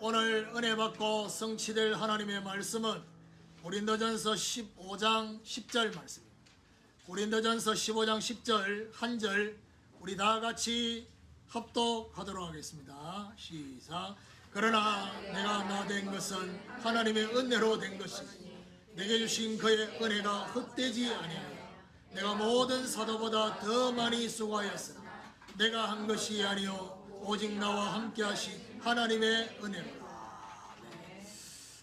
오늘 은혜 받고 성취될 하나님의 말씀은 고린도전서 15장 10절 말씀입니다. 고린도전서 15장 10절 한 절 우리 다 같이 합독하도록 하겠습니다. 시작. 그러나 내가 나 된 것은 하나님의 은혜로 된 것이니 내게 주신 그의 은혜가 헛되지 아니하여 내가 모든 사도보다 더 많이 수고하였으나 내가 한 것이 아니요 오직 나와 함께 하신 하나님의 은혜로라.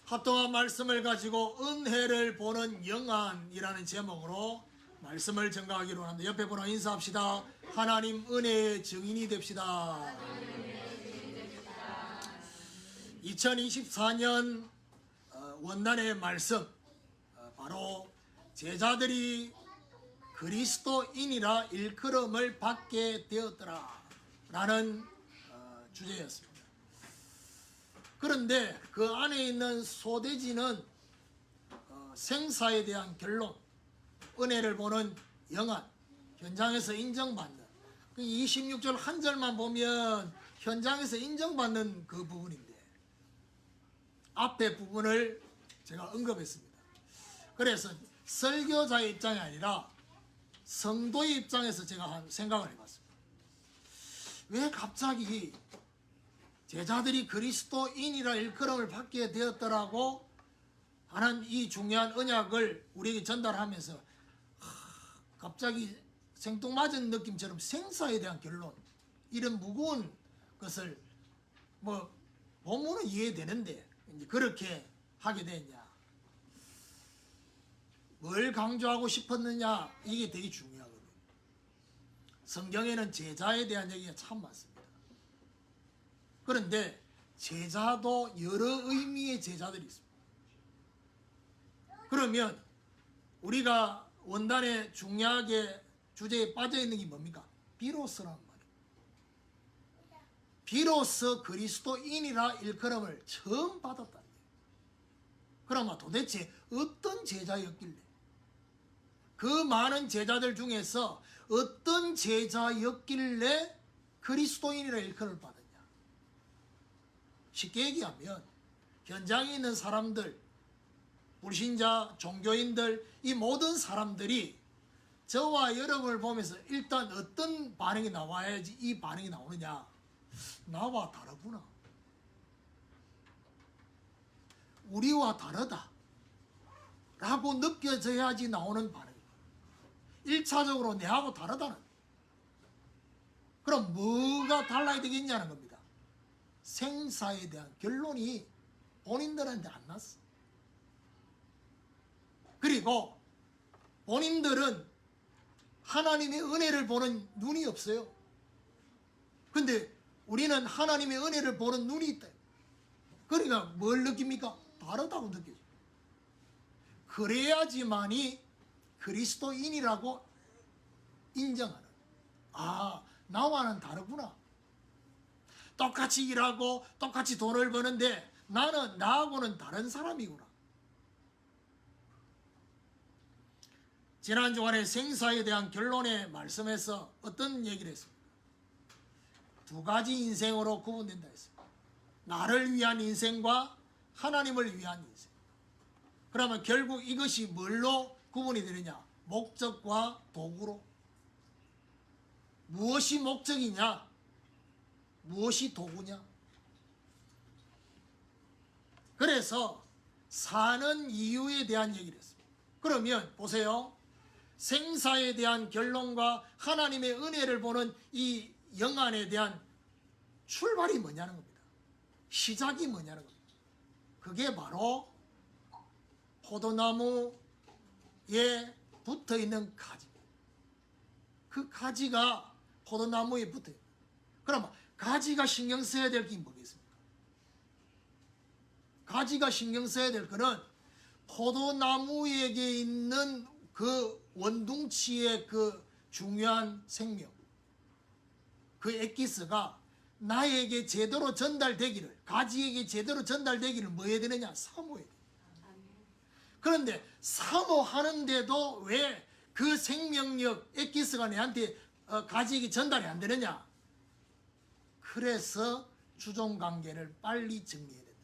합동한 말씀을 가지고 은혜를 보는 영안이라는 제목으로 말씀을 전가하기로 합니다. 옆에 분과 인사합시다. 하나님 은혜의 증인이 됩시다. 2024년 원단의 말씀, 바로 제자들이 그리스도인이라 일컬음을 받게 되었더라 라는 주제였습니다. 그런데 그 안에 있는 소대지는 생사에 대한 결론, 은혜를 보는 영안, 현장에서 인정받는, 26절 한 절만 보면 현장에서 인정받는 그 부분인데 앞에 부분을 제가 언급했습니다. 그래서 설교자의 입장이 아니라 성도의 입장에서 제가 생각을 해봤습니다. 왜 갑자기 제자들이 그리스도인이라 일컬음을 받게 되었더라고 하는 이 중요한 언약을 우리에게 전달하면서 갑자기 생뚱맞은 느낌처럼 생사에 대한 결론, 이런 무거운 것을 본문은 이해되는데 이제 그렇게 하게 됐냐, 뭘 강조하고 싶었느냐, 이게 되게 중요하거든요. 성경에는 제자에 대한 얘기가 참 많습니다. 그런데 제자도 여러 의미의 제자들이 있습니다. 그러면 우리가 원단의 중요하게 주제에 빠져있는 게 뭡니까? 비로소란 말이에요. 비로소 그리스도인이라 일컬음을 처음 받았다는 거예요. 그러면 도대체 어떤 제자였길래, 그 많은 제자들 중에서 어떤 제자였길래 그리스도인이라 일컬음을 받았냐? 쉽게 얘기하면 현장에 있는 사람들, 불신자, 종교인들, 이 모든 사람들이 저와 여러분을 보면서 일단 어떤 반응이 나와야지 이 반응이 나오느냐? 나와 다르구나, 우리와 다르다 라고 느껴져야지 나오는 반응이에요. 1차적으로 내하고 다르다는. 그럼 뭐가 달라야 되겠냐는 겁니다. 생사에 대한 결론이 본인들한테 안 났어. 그리고 본인들은 하나님의 은혜를 보는 눈이 없어요. 근데 우리는 하나님의 은혜를 보는 눈이 있다. 그러니까 뭘 느낍니까? 다르다고 느껴져요. 그래야지만이 그리스도인이라고 인정하는, 나와는 다르구나, 똑같이 일하고 똑같이 돈을 버는데 나는 나하고는 다른 사람이구나. 지난 주간에 생사에 대한 결론의 말씀에서 어떤 얘기를 했습니까? 두 가지 인생으로 구분된다 했습니다. 나를 위한 인생과 하나님을 위한 인생. 그러면 결국 이것이 뭘로 구분이 되느냐? 목적과 도구로. 무엇이 목적이냐? 무엇이 도구냐? 그래서 사는 이유에 대한 얘기를 했습니다. 그러면 보세요. 생사에 대한 결론과 하나님의 은혜를 보는 이 영안에 대한 출발이 뭐냐는 겁니다. 시작이 뭐냐는 겁니다. 그게 바로 포도나무에 붙어있는 가지. 그 가지가 포도나무에 붙어요. 그러면 가지가 신경 써야 될 게 뭐겠습니까? 가지가 신경 써야 될 거는 포도나무에게 있는 그 원둥치의 그 중요한 생명, 그 엑기스가 나에게 제대로 전달되기를, 가지에게 제대로 전달되기를 뭐 해야 되느냐? 사모해야 돼. 그런데 사모하는데도 왜 그 생명력, 엑기스가 내한테 가지에게 전달이 안 되느냐? 그래서 주종관계를 빨리 정리해야 된다.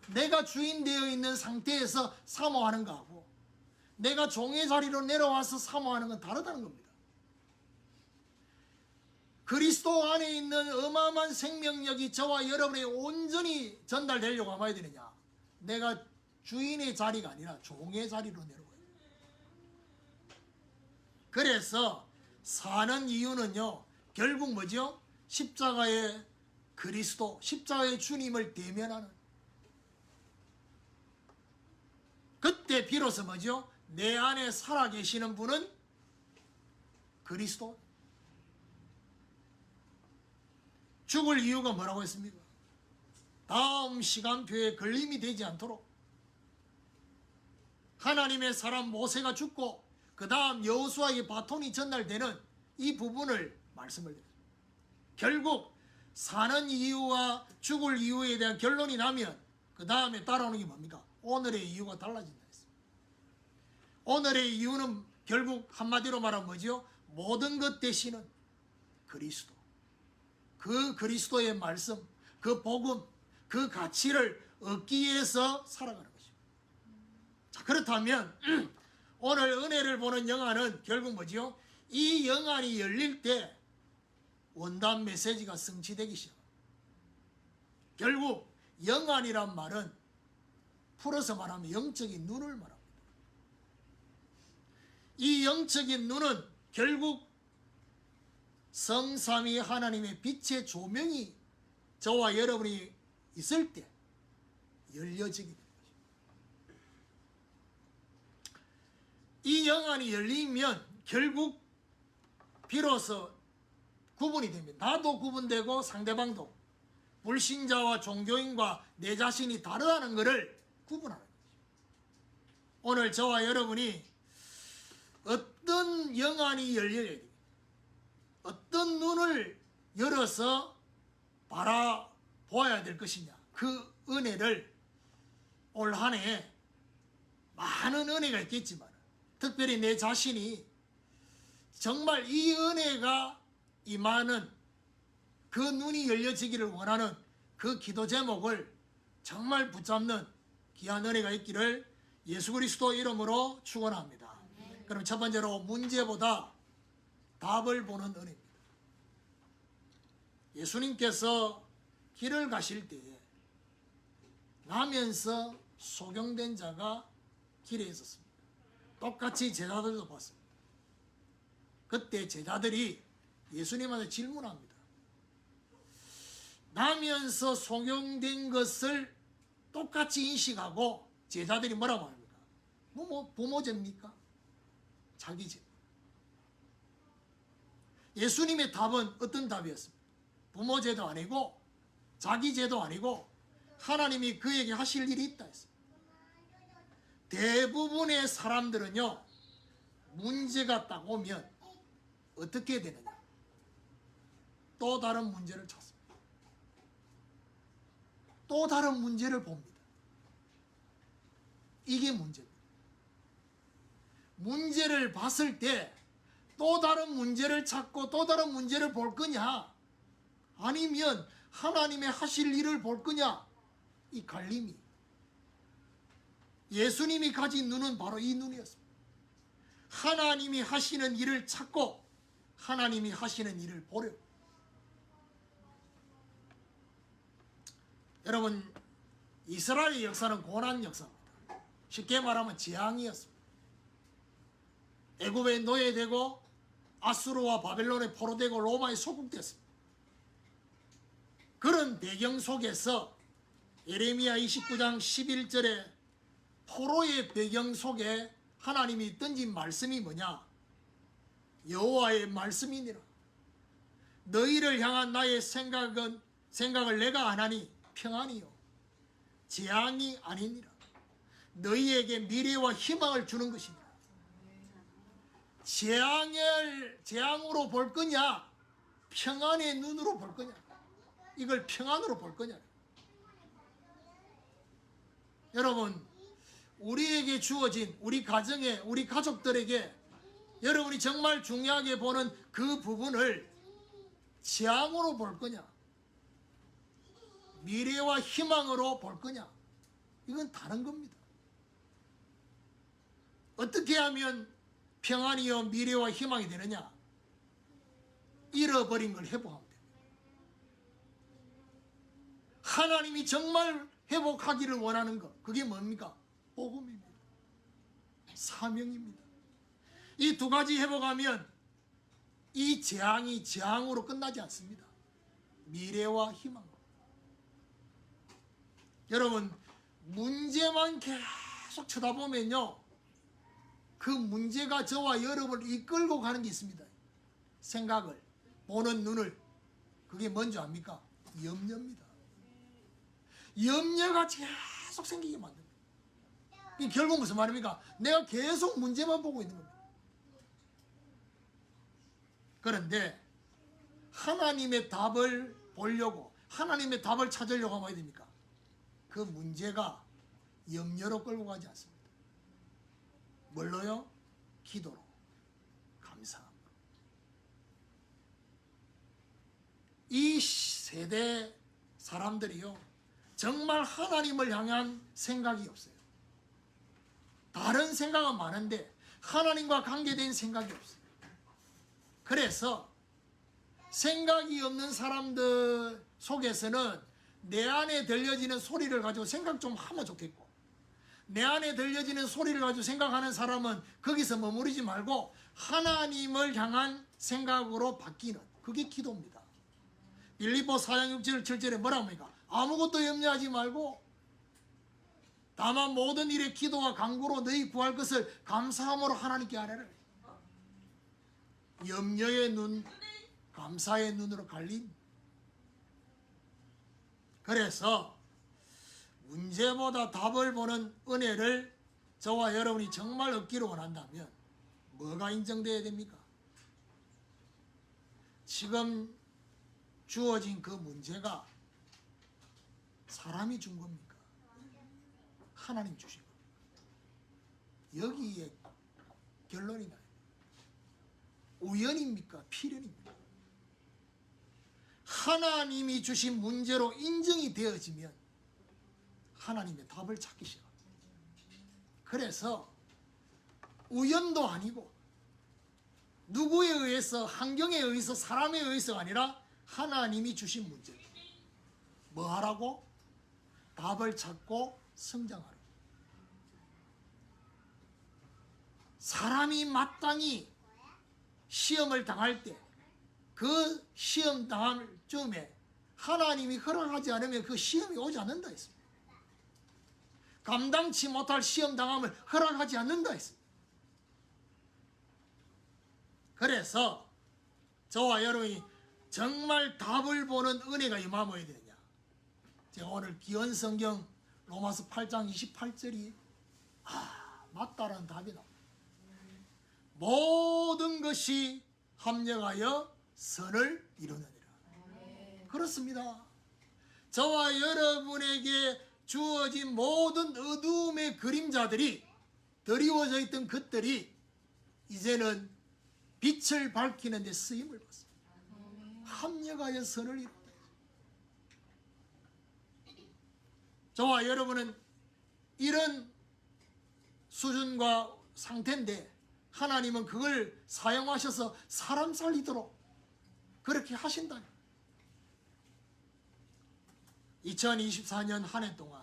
내가 주인 되어 있는 상태에서 사모하는 거하고 내가 종의 자리로 내려와서 사모하는 건 다르다는 겁니다. 그리스도 안에 있는 어마어마한 생명력이 저와 여러분에 온전히 전달되려고 하면 되느냐? 내가 주인의 자리가 아니라 종의 자리로 내려와야 돼요. 그래서 사는 이유는요, 결국 뭐죠? 십자가의 그리스도, 십자가의 주님을 대면하는. 그때 비로소 뭐죠? 내 안에 살아계시는 분은 그리스도. 죽을 이유가 뭐라고 했습니까? 다음 시간표에 걸림이 되지 않도록 하나님의 사람 모세가 죽고 그 다음 여호수아에게 바톤이 전달되는 이 부분을 말씀을 드렸습니다. 결국 사는 이유와 죽을 이유에 대한 결론이 나면 그 다음에 따라오는 게 뭡니까? 오늘의 이유가 달라진다 했습니다. 오늘의 이유는 결국 한마디로 말하면 뭐죠? 모든 것 대신은 그리스도. 그 그리스도의 말씀, 그 복음, 그 가치를 얻기 위해서 살아가는 것입니다. 자, 그렇다면 오늘 은혜를 보는 영안은 결국 뭐지요? 이 영안이 열릴 때 원단 메시지가 성취되기 시작합니다. 결국 영안이란 말은 풀어서 말하면 영적인 눈을 말합니다. 이 영적인 눈은 결국 성삼위 하나님의 빛의 조명이 저와 여러분이 있을 때 열려지게 됩니다. 이 영안이 열리면 결국 비로소 구분이 됩니다. 나도 구분되고 상대방도, 불신자와 종교인과 내 자신이 다르다는 것을 구분하는 거죠. 오늘 저와 여러분이 어떤 영안이 열려야 됩니다. 어떤 눈을 열어서 바라보아야 될 것이냐, 그 은혜를 올 한 해 많은 은혜가 있겠지만 특별히 내 자신이 정말 이 은혜가 임하는 그 눈이 열려지기를 원하는 그 기도 제목을 정말 붙잡는 귀한 은혜가 있기를 예수 그리스도 이름으로 축원합니다. 그럼 첫 번째로 문제보다 답을 보는 은혜입니다. 예수님께서 길을 가실 때에 나면서 소경된 자가 길에 있었습니다. 똑같이 제자들도 봤습니다. 그때 제자들이 예수님한테 질문합니다. 나면서 소경된 것을 똑같이 인식하고 제자들이 뭐라고 합니까? 부모 죄입니까? 자기 죄. 예수님의 답은 어떤 답이었습니까? 부모 죄도 아니고 자기 죄도 아니고 하나님이 그에게 하실 일이 있다 했습니다. 대부분의 사람들은요, 문제가 딱 오면 어떻게 되느냐? 또 다른 문제를 찾습니다. 또 다른 문제를 봅니다. 이게 문제입니다. 문제를 봤을 때 또 다른 문제를 찾고 또 다른 문제를 볼 거냐, 아니면 하나님의 하실 일을 볼 거냐, 이 갈림이. 예수님이 가진 눈은 바로 이 눈이었습니다. 하나님이 하시는 일을 찾고 하나님이 하시는 일을 보려. 여러분, 이스라엘의 역사는 고난 역사입니다. 쉽게 말하면 재앙이었습니다. 애굽에 노예되고 아수르와 바벨론에 포로되고 로마에 소국됐습니다. 그런 배경 속에서 예레미야 29장 11절에 포로의 배경 속에 하나님이 던진 말씀이 뭐냐? 여호와의 말씀이니라. 너희를 향한 나의 생각을 내가 안 하니 평안이요 재앙이 아니니라. 너희에게 미래와 희망을 주는 것이니라. 재앙으로 볼 거냐, 평안의 눈으로 볼 거냐, 이걸 평안으로 볼 거냐. 여러분, 우리에게 주어진, 우리 가정에, 우리 가족들에게 여러분이 정말 중요하게 보는 그 부분을 재앙으로 볼 거냐, 미래와 희망으로 볼 거냐, 이건 다른 겁니다. 어떻게 하면 평안이요 미래와 희망이 되느냐? 잃어버린 걸 회복하면 됩니다. 하나님이 정말 회복하기를 원하는 것, 그게 뭡니까? 복음입니다. 사명입니다. 이 두 가지 회복하면 이 재앙이 재앙으로 끝나지 않습니다. 미래와 희망. 여러분, 문제만 계속 쳐다보면요, 그 문제가 저와 여러분을 이끌고 가는 게 있습니다. 생각을, 보는 눈을. 그게 뭔지 압니까? 염려입니다. 염려가 계속 생기게 만듭니다. 이게 결국 무슨 말입니까? 내가 계속 문제만 보고 있는 겁니다. 그런데 하나님의 답을 보려고, 하나님의 답을 찾으려고 하면 어떻게 됩니까? 그 문제가 염려로 끌고 가지 않습니다. 뭘로요? 기도로, 감사함으로. 이 세대 사람들이요, 정말 하나님을 향한 생각이 없어요. 다른 생각은 많은데 하나님과 관계된 생각이 없어요. 그래서 생각이 없는 사람들 속에서는 내 안에 들려지는 소리를 가지고 생각 좀 하면 좋겠고, 내 안에 들려지는 소리를 가지고 생각하는 사람은 거기서 머무르지 말고 하나님을 향한 생각으로 바뀌는, 그게 기도입니다. 빌립보 4장 6절 7절에 뭐라고 합니까? 아무것도 염려하지 말고 다만 모든 일에 기도와 간구로 너희 구할 것을 감사함으로 하나님께 아뢰라. 염려의 눈, 감사의 눈으로 갈림. 그래서 문제보다 답을 보는 은혜를 저와 여러분이 정말 얻기를 원한다면 뭐가 인정되어야 됩니까? 지금 주어진 그 문제가 사람이 준 겁니까? 하나님 주신 겁니까? 여기에 결론이 나요. 우연입니까? 필연입니까? 하나님이 주신 문제로 인정이 되어지면 하나님의 답을 찾기 시작합니다. 그래서 우연도 아니고 누구에 의해서, 환경에 의해서, 사람에 의해서가 아니라 하나님이 주신 문제. 뭐 하라고? 답을 찾고 성장하라. 사람이 마땅히 시험을 당할 때, 그 시험 당할 즈음에 하나님이 허락하지 않으면 그 시험이 오지 않는다 했습니다. 감당치 못할 시험 당함을 허락하지 않는다 했습니다. 그래서 저와 여러분이 정말 답을 보는 은혜가 임하면 어떻게 되냐? 제가 오늘 기원 성경 로마서 8장 28절이 맞다라는 답이 나옵니다. 모든 것이 합력하여 선을 이루느니라. 그렇습니다. 저와 여러분에게 주어진 모든 어두움의 그림자들이, 드리워져 있던 것들이 이제는 빛을 밝히는 데 쓰임을 받습니다. 합력하여 선을 이룬다. 저와 여러분은 이런 수준과 상태인데 하나님은 그걸 사용하셔서 사람 살리도록 그렇게 하신다. 2024년 한 해 동안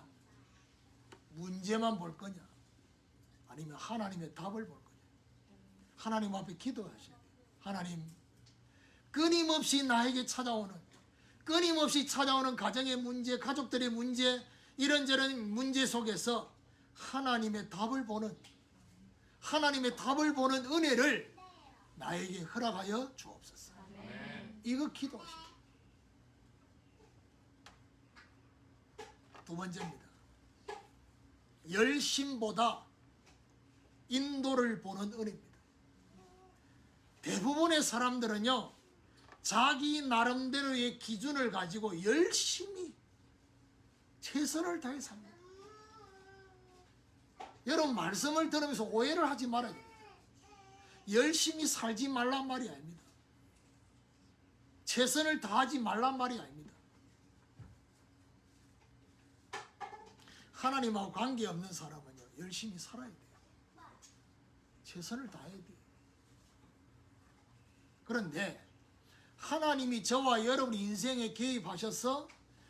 문제만 볼 거냐, 아니면 하나님의 답을 볼 거냐? 하나님 앞에 기도하셔야 돼요. 하나님, 끊임없이 나에게 찾아오는, 끊임없이 찾아오는 가정의 문제, 가족들의 문제, 이런저런 문제 속에서 하나님의 답을 보는, 하나님의 답을 보는 은혜를 나에게 허락하여 주옵소서. 이거 기도하십니다. 두 번째입니다. 열심보다 인도를 보는 은혜입니다. 대부분의 사람들은요, 자기 나름대로의 기준을 가지고 열심히 최선을 다해 삽니다. 여러분, 말씀을 들으면서 오해를 하지 말아야 됩니다. 열심히 살지 말란 말이 아닙니다. 최선을 다하지 말란 말이 아닙니다. 하나님하고 관계없는 사람은요, 열심히 살아야 돼요. 최선을 다해야 돼요. 그런데 하나님이 저와 여러분 인생에 개입하셔서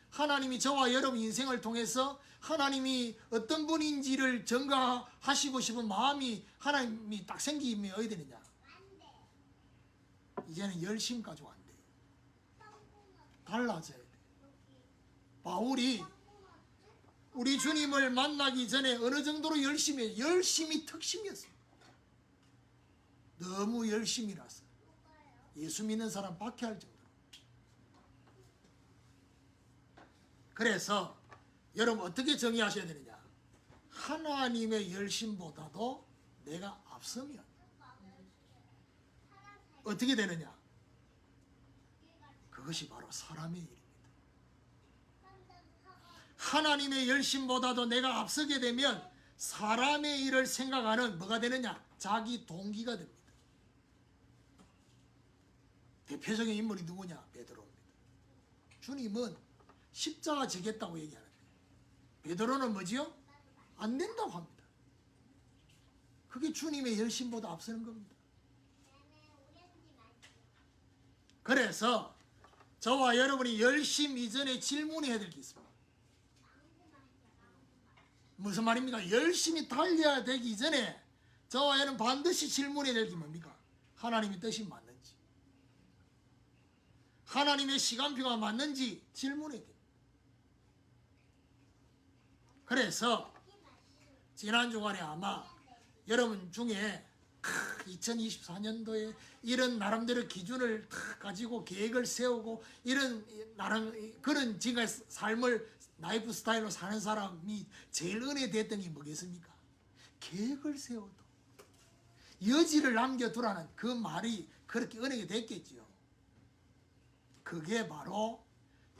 하나님이 저와 여러분 인생을 통해서 하나님이 어떤 분인지를 증가하시고 싶은 마음이 하나님이 딱 생기면 어디 되느냐? 이제는 열심 가지고 안 돼요. 달라져야 돼요. 바울이 우리 주님을 만나기 전에 어느 정도로 열심이 특심이었습니다. 너무 열심이라서 예수 믿는 사람 박해할 정도로. 그래서 여러분 어떻게 정의하셔야 되느냐? 하나님의 열심보다도 내가 앞서면 어떻게 되느냐? 그것이 바로 사람의 일입니다. 하나님의 열심보다도 내가 앞서게 되면 사람의 일을 생각하는 뭐가 되느냐? 자기 동기가 됩니다. 대표적인 인물이 누구냐? 베드로입니다. 주님은 십자가 지겠다고 얘기하는데 베드로는 뭐지요? 안 된다고 합니다. 그게 주님의 열심보다 앞서는 겁니다. 그래서 저와 여러분이 열심 이전에 질문해야 될 게 있습니다. 무슨 말입니까? 열심히 달려야 되기 전에 저와 여러분 반드시 질문해야 될 게 뭡니까? 하나님의 뜻이 맞는지, 하나님의 시간표가 맞는지 질문해야 돼요. 그래서 지난 주간에 아마 여러분 중에 2024년도에 이런 나름대로 기준을 가지고 계획을 세우고 이런 나름 그런 지금까지 삶을 라이프 스타일로 사는 사람이 제일 은혜 됐던 게 뭐겠습니까? 계획을 세워도 여지를 남겨두라는 그 말이 그렇게 은혜가 됐겠지요. 그게 바로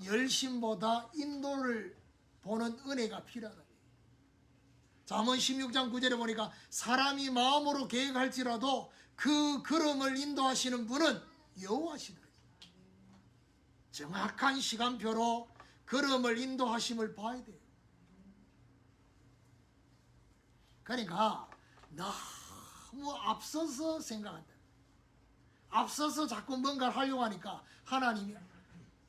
열심보다 인도를 보는 은혜가 필요하다. 잠언 16장 9절에 보니까 사람이 마음으로 계획할지라도 그 걸음을 인도하시는 분은 여호와시다. 정확한 시간표로 걸음을 인도하심을 봐야 돼요. 그러니까 너무 앞서서 생각한다. 앞서서 자꾸 뭔가를 하려고 하니까 하나님이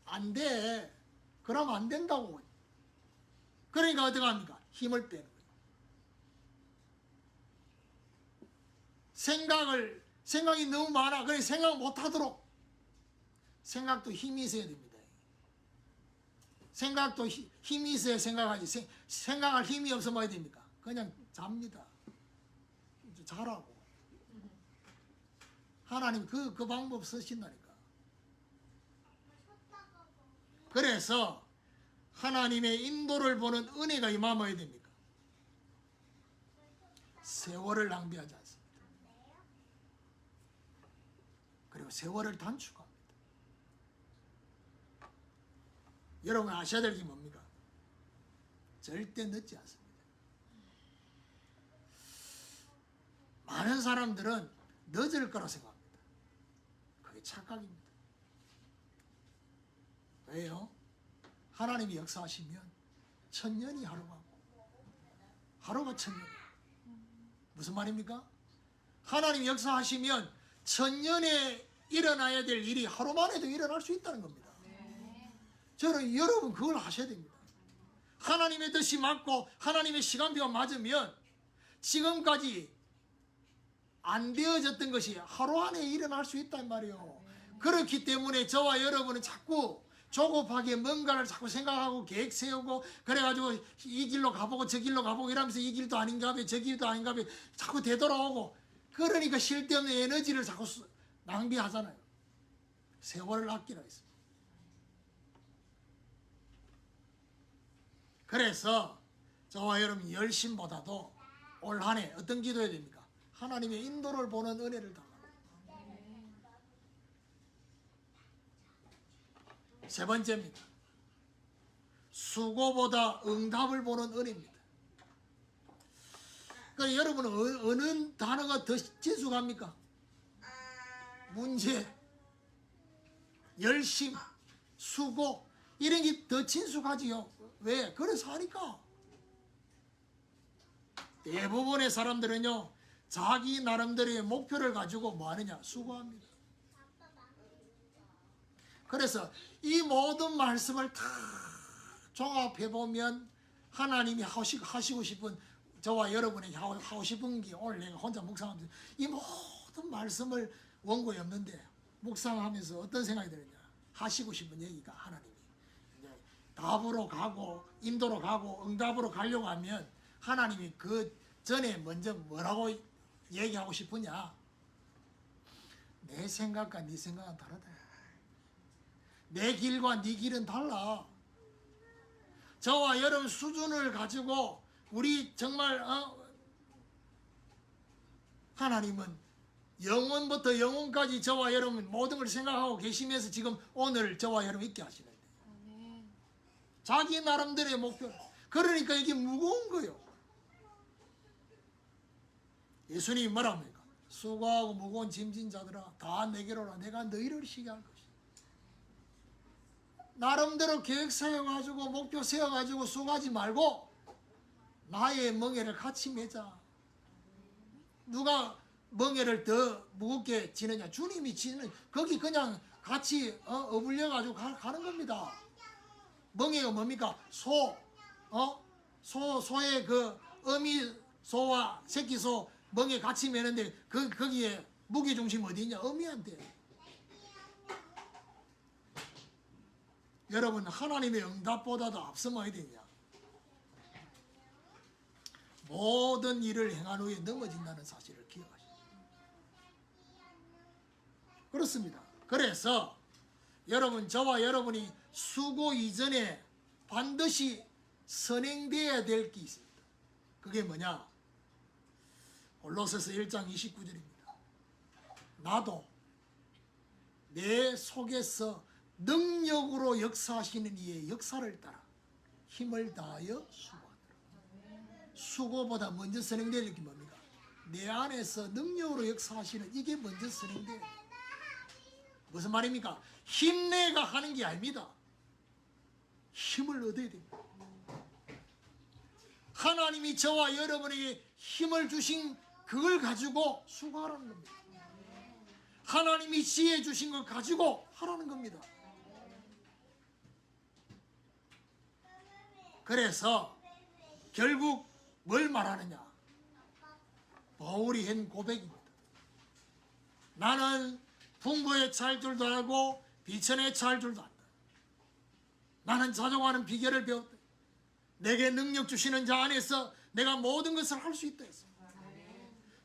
안 돼. 그러면 안 된다고. 그러니까 어떻게 합니까? 힘을 빼는 거예요. 생각이 너무 많아. 그래 생각 못하도록. 생각도 힘이 있어야 됩니다. 생각도 힘이 있어야 생각하지. 생각할 힘이 없으면 뭐 해야 됩니까? 그냥 잡니다. 자라고. 하나님 그 방법 쓰신다니까. 그래서 하나님의 인도를 보는 은혜가 임하면 해야 됩니까? 세월을 낭비하지 않습니다. 그리고 세월을 단축합니다. 여러분 아셔야 될 게 뭡니까? 절대 늦지 않습니다. 많은 사람들은 늦을 거라 생각합니다. 그게 착각입니다. 왜요? 하나님이 역사하시면 천년이 하루가 하루가 천년. 무슨 말입니까? 하나님이 역사하시면 천년에 일어나야 될 일이 하루 만에도 일어날 수 있다는 겁니다. 저는 여러분 그걸 하셔야 됩니다. 하나님의 뜻이 맞고 하나님의 시간표가 맞으면 지금까지 안 되어졌던 것이 하루 안에 일어날 수 있단 말이에요. 그렇기 때문에 저와 여러분은 자꾸 조급하게 뭔가를 자꾸 생각하고 계획 세우고 그래가지고 이 길로 가보고 저 길로 가보고 이러면서 이 길도 아닌가 봐 저 길도 아닌가 봐 자꾸 되돌아오고 그러니까 쓸데없는 에너지를 자꾸 낭비하잖아요. 세월을 아끼라 했습니다. 그래서 저와 여러분 열심보다도 올 한 해 어떤 기도해야 됩니까? 하나님의 인도를 보는 은혜를 달라고. 세 번째입니다. 수고보다 응답을 보는 은혜입니다. 그러니까 여러분은 어느 단어가 더 친숙합니까? 문제, 열심, 수고 이런 게 더 친숙하지요. 왜? 그래서 하니까. 대부분의 사람들은요, 자기 나름대로의 목표를 가지고 뭐 하느냐? 수고합니다. 그래서 이 모든 말씀을 다 종합해보면 하나님이 하시고 싶은, 저와 여러분에게 하고 싶은 게, 오늘 내가 혼자 묵상하면서 이 모든 말씀을 원고에 없는데 묵상하면서 어떤 생각이 드느냐? 하시고 싶은 얘기가 하나님이 이제 답으로 가고 인도로 가고 응답으로 가려고 하면 하나님이 그 전에 먼저 뭐라고 얘기하고 싶으냐? 내 생각과 네 생각은 다르다. 내 길과 네 길은 달라. 저와 여러분 수준을 가지고 우리 정말 하나님은 영원부터 영원까지 저와 여러분 모든 걸 생각하고 계시면서 지금 오늘 저와 여러분 있게 하시는데, 자기 나름대로의 목표. 그러니까 이게 무거운 거예요. 예수님이 뭐라 합니까? 수고하고 무거운 짐진 자들아 다 내게로 오라. 내가 너희를 쉬게 할 것이다. 나름대로 계획 세워가지고 목표 세워가지고 수고하지 말고 나의 멍에를 같이 매자. 누가 멍에를 더 무겁게 지느냐? 주님이 지는. 거기 그냥 같이 어울려가지고 가는 겁니다. 멍에가 뭡니까? 소의 그 어미 소와 새끼 소 멍에 같이 매는데 거기에 무게중심 어디 있냐? 어미한테. 여러분, 하나님의 응답보다도 앞서면 어디 있냐? 모든 일을 행한 후에 넘어진다는 사실을 기억하십시오. 그렇습니다. 그래서 여러분, 저와 여러분이 수고 이전에 반드시 선행되어야 될 게 있습니다. 그게 뭐냐? 골로새서 1장 29절입니다. 나도 내 속에서 능력으로 역사하시는 이의 역사를 따라 힘을 다하여 수고하더라. 수고보다 먼저 선행될 게 뭡니까? 내 안에서 능력으로 역사하시는 이게 먼저 선행돼야 돼요. 무슨 말입니까? 힘내가 하는 게 아닙니다. 힘을 얻어야 됩니다. 하나님이 저와 여러분에게 힘을 주신 그걸 가지고 수고하라는 겁니다. 하나님이 지혜 주신 걸 가지고 하라는 겁니다. 그래서 결국 뭘 말하느냐? 바울이 한 고백입니다. 나는 풍부에 차일 줄도 알고 비천에 차일 줄도 안다. 나는 자족하는 비결을 배웠다. 내게 능력 주시는 자 안에서 내가 모든 것을 할 수 있다 했어.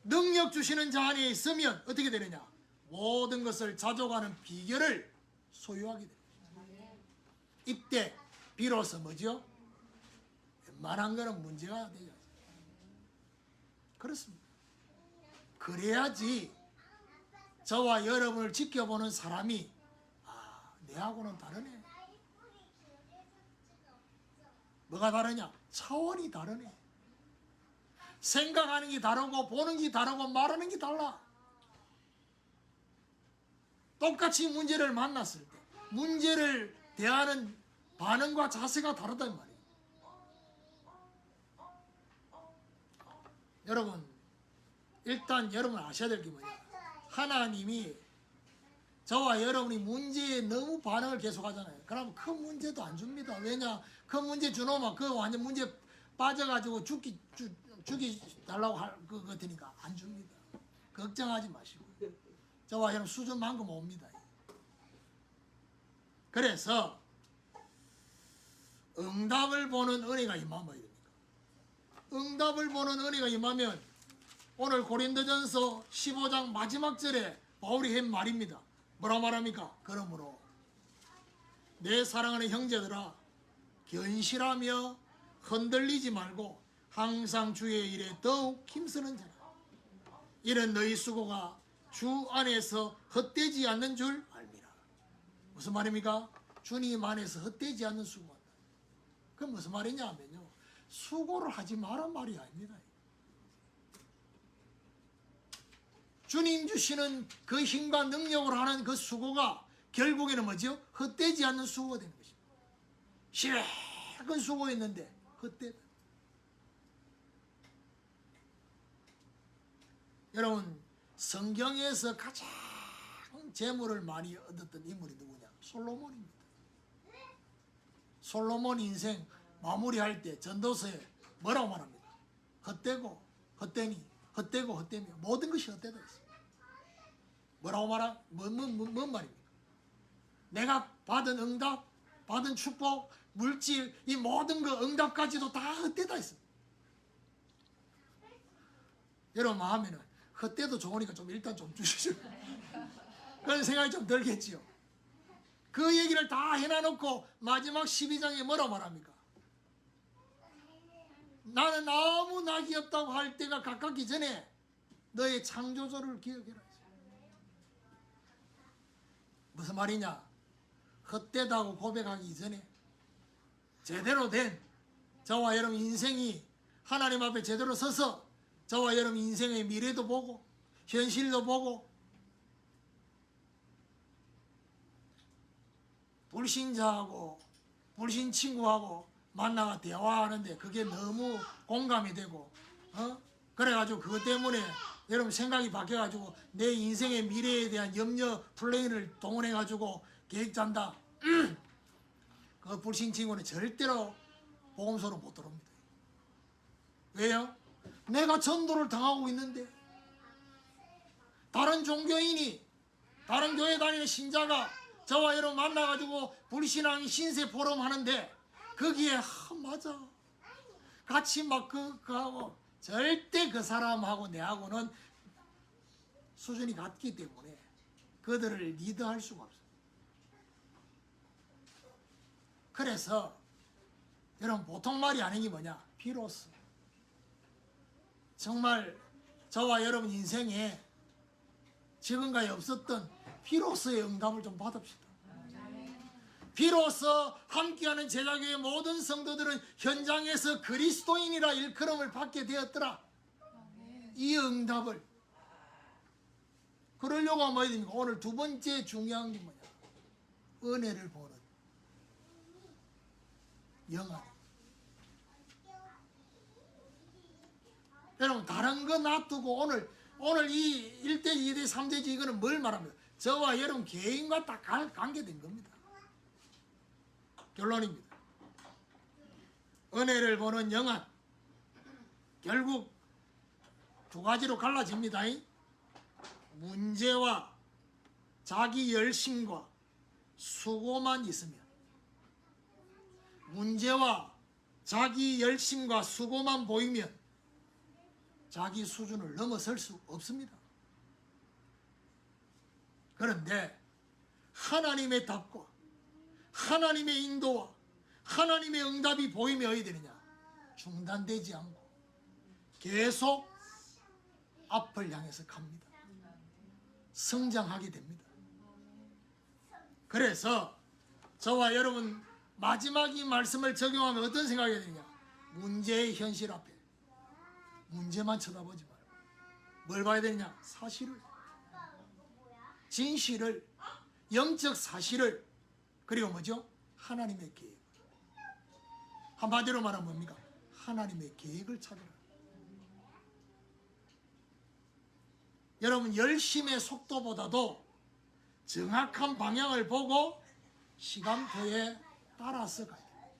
능력 주시는 자 안에 있으면 어떻게 되느냐? 모든 것을 자족하는 비결을 소유하게 됩니다. 이때 비로소 뭐죠? 웬만한 거는 문제가 되죠. 그렇습니다. 그래야지 저와 여러분을 지켜보는 사람이 내하고는 다르네. 뭐가 다르냐? 차원이 다르네. 생각하는 게 다르고 보는 게 다르고 말하는 게 달라. 똑같이 문제를 만났을 때 문제를 대하는 반응과 자세가 다르단 말이에요. 여러분, 일단 여러분 아셔야 될 게 뭐냐? 하나님이 저와 여러분이 문제에 너무 반응을 계속 하잖아요. 그러면 큰 문제도 안 줍니다. 왜냐? 큰 문제 주놓으면 그 완전 문제 빠져가지고 죽기 달라고 할 것 같으니까 안 줍니다. 걱정하지 마시고. 저와 여러분 수준만큼 옵니다. 그래서 응답을 보는 은혜가 임하면 어떻게 됩니까? 응답을 보는 은혜가 임하면 오늘 고린도전서 15장 마지막 절에 바울이 한 말입니다. 뭐라 말합니까? 그러므로 내 사랑하는 형제들아 견실하며 흔들리지 말고 항상 주의 일에 더욱 힘쓰는 자라. 이는 너희 수고가 주 안에서 헛되지 않는 줄 알미라. 무슨 말입니까? 주님 안에서 헛되지 않는 수고한다. 그건 무슨 말이냐 하면요, 수고를 하지 마란 말이 아닙니다. 주님 주시는 그 힘과 능력으로 하는 그 수고가 결국에는 뭐죠? 헛되지 않는 수고가 되는 것입니다. 실컷 수고했는데 헛되다. 여러분 성경에서 가장 재물을 많이 얻었던 인물이 누구냐? 솔로몬입니다. 솔로몬 인생 마무리할 때 전도서에 뭐라고 말합니까? 헛되고 헛되니 헛되고 헛되며 모든 것이 헛되다 했습니다. 뭐라고 뭔 말입니까? 내가 받은 응답, 받은 축복, 물질, 이 모든 그 응답까지도 다 헛되다 했습니다. 여러분 마음에는 헛되도 좋으니까 좀 일단 좀 주시죠. 그런 생각이 좀 들겠지요. 그 얘기를 다 해놔놓고 마지막 12장에 뭐라 말합니까? 나는 아무 낙이 없다고 할 때가 가깝기 전에 너의 창조주를 기억해라. 무슨 말이냐? 헛되다고 고백하기 전에 제대로 된 저와 여러분 인생이 하나님 앞에 제대로 서서 저와 여러분 인생의 미래도 보고 현실도 보고 불신자하고 불신 친구하고 만나가 대화하는데 그게 너무 공감이 되고 그래가지고 그것 때문에 여러분 생각이 바뀌어가지고 내 인생의 미래에 대한 염려 플레인을 동원해가지고 계획 짠다. 그 불신 친구는 절대로 복음서로 못 들어옵니다. 왜요? 내가 전도를 당하고 있는데 다른 종교인이 다른 교회 다니는 신자가 저와 여러분 만나가지고 불신앙 신세 포럼 하는데 거기에 맞아 같이 막 그하고 절대 그 사람하고 내하고는 수준이 같기 때문에 그들을 리드할 수가 없어요. 그래서 여러분 보통 말이 아닌 게 뭐냐? 비로소 정말 저와 여러분 인생에 지금까지 없었던 비로소의 응답을 좀 받읍시다. 비로소 함께하는 제자교회 모든 성도들은 현장에서 그리스도인이라 일컬음을 받게 되었더라. 이 응답을 그러려고 하면 뭐야 됩니까? 오늘 두 번째 중요한 게 뭐냐? 은혜를 보는 영안. 여러분 다른 거 놔두고 오늘 이 1대 2대 3대지 이거는 뭘 말합니까? 저와 여러분 개인과 딱 관계된 겁니다. 결론입니다. 은혜를 보는 영안 결국 두 가지로 갈라집니다. 문제와 자기 열심과 수고만 있으면 문제와 자기 열심과 수고만 보이면 자기 수준을 넘어설 수 없습니다. 그런데 하나님의 답과 하나님의 인도와 하나님의 응답이 보이면 어떻게 되느냐? 중단되지 않고 계속 앞을 향해서 갑니다. 성장하게 됩니다. 그래서 저와 여러분 마지막 이 말씀을 적용하면 어떤 생각이 드느냐? 문제의 현실 앞에 문제만 쳐다보지 말고 뭘 봐야 되느냐? 사실을, 진실을, 영적 사실을, 그리고 뭐죠? 하나님의 계획. 한마디로 말하면 뭡니까? 하나님의 계획을 찾으라. 여러분 열심의 속도보다도 정확한 방향을 보고 시간표에 따라서 가야 돼요.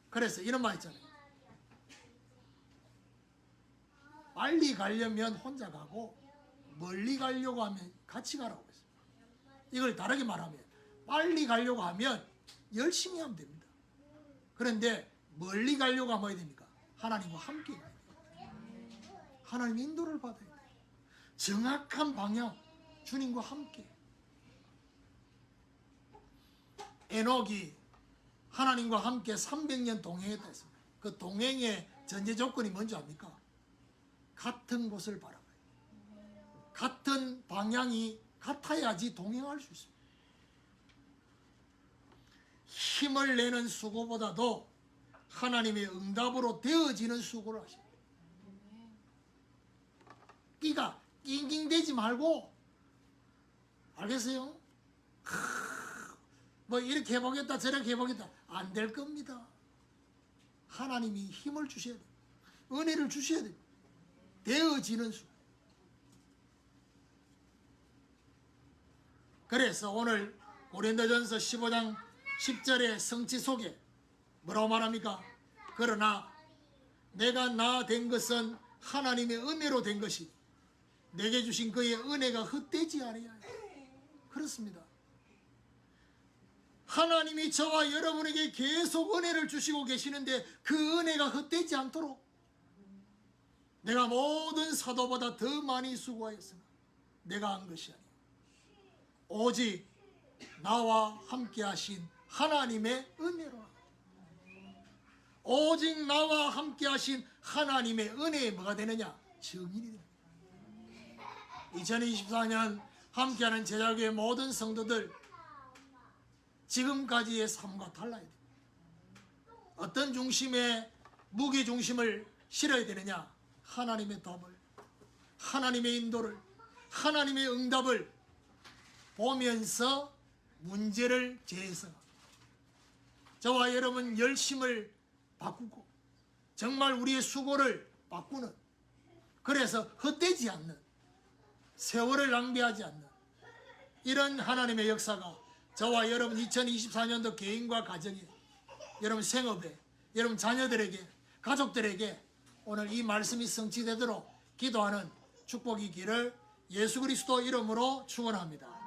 그래서 이런 말 있잖아요. 빨리 가려면 혼자 가고 멀리 가려고 하면 같이 가라고 했어요. 이걸 다르게 말하면 빨리 가려고 하면 열심히 하면 됩니다. 그런데 멀리 가려고 하면 어떻게 됩니까? 하나님과 함께 가야 돼요. 하나님 인도를 받아야 돼요. 정확한 방향, 주님과 함께. 에녹이 하나님과 함께 300년 동행했다 했습니다. 그 동행의 전제 조건이 뭔지 압니까? 같은 곳을 바라봐요. 같은 방향이 같아야지 동행할 수 있습니다. 힘을 내는 수고보다도 하나님의 응답으로 되어지는 수고를 하십니다. 끼가 낑낑대지 말고, 알겠어요? 뭐 이렇게 해보겠다 저렇게 해보겠다 안 될 겁니다. 하나님이 힘을 주셔야 돼요. 은혜를 주셔야 돼요. 되어지는 순간. 그래서 오늘 고린도전서 15장 10절의 성취 속에 뭐라고 말합니까? 그러나 내가 나 된 것은 하나님의 은혜로 된 것이 내게 주신 그의 은혜가 헛되지 아니하여. 그렇습니다. 하나님이 저와 여러분에게 계속 은혜를 주시고 계시는데 그 은혜가 헛되지 않도록 내가 모든 사도보다 더 많이 수고하였으나 내가 한 것이 아니오 오직 나와 함께 하신 하나님의 은혜로. 오직 나와 함께 하신 하나님의 은혜에 뭐가 되느냐? 증인이 됩니다. 2024년 함께하는 제자교회 모든 성도들 지금까지의 삶과 달라야 됩니다. 어떤 중심에 무게 중심을 실어야 되느냐? 하나님의 답을, 하나님의 인도를, 하나님의 응답을 보면서 문제를 재해석하고 저와 여러분 열심을 바꾸고 정말 우리의 수고를 바꾸는, 그래서 헛되지 않는, 세월을 낭비하지 않는 이런 하나님의 역사가 저와 여러분 2024년도 개인과 가정에, 여러분 생업에, 여러분 자녀들에게, 가족들에게 오늘 이 말씀이 성취되도록 기도하는 축복이 있기를 예수 그리스도 이름으로 축원합니다.